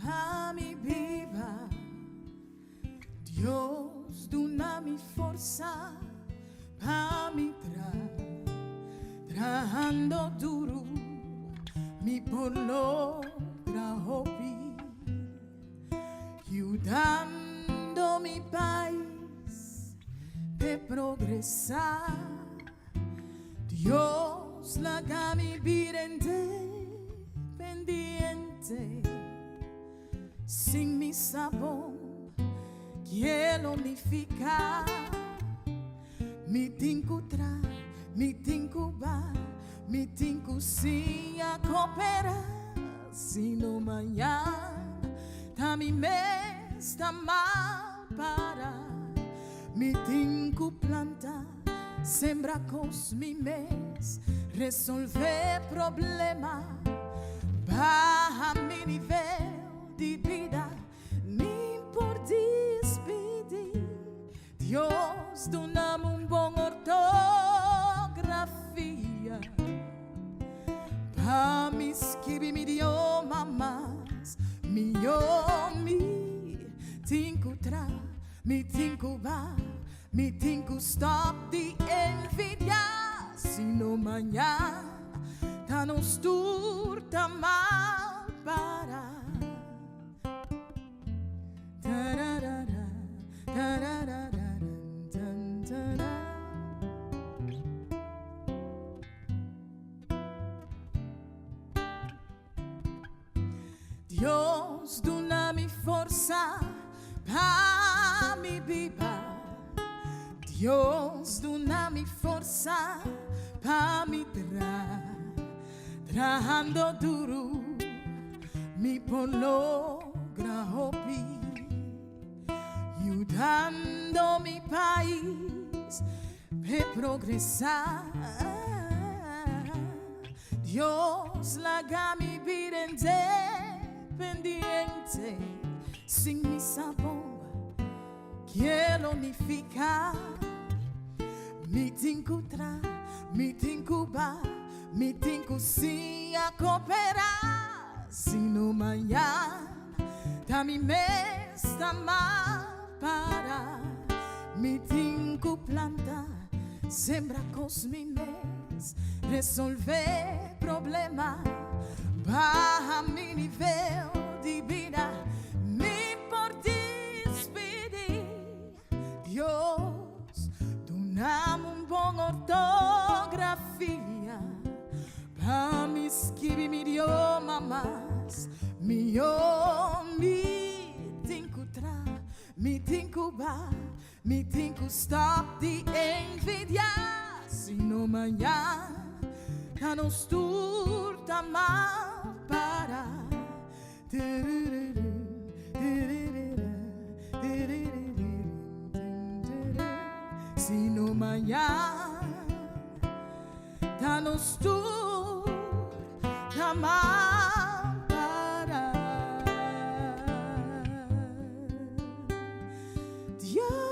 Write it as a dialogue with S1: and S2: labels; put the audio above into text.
S1: pa' mi vida. Dios, dona-me força pa' mi trabajando duro, mi por logra ayudando mi país de progresar. Dios, haga mi vida independiente, sin mi sabor quiero unificar. Mi tinku tra, mi tinku ba, mi tinku si a cooperar, sino mañana también me está mal para. Mi tinku planta, sembra cos mi mes, resolver problema, baja mi nivel de vida, ni por despedir. Dios, dona-me bon ortografia, pa' mi escribir mi idioma más, mi tinku tra, mi tinku ba, mi tinku stop de envidia, sino mañana ta nos turta mal para. Tararara, tararara, tan, tarara. Dios, dona-me força pa' mi vida. Dios, dona-me força pa' mi trabajando duro, mi por logra ayudando mi país de progresar. Dios, haga mi vida independiente, sin mi sabor quiero unificar. Mi tinku tra, mi tinku ba, mi tinku si a cooperar, sino mañana también me está mal para. Mi tinku planta, sembra cos mi mes, resolver problema, baja mi nivel de vida, ni por despedir. Dios, dona-me bon ortografia, pa' mi escribir mi idioma más, mi tinku tra, mi tinku ba, mi tinku stop de envidia, sino mañana ta nos turta mal para. Sino mañana ta nos turta mal para. Dios.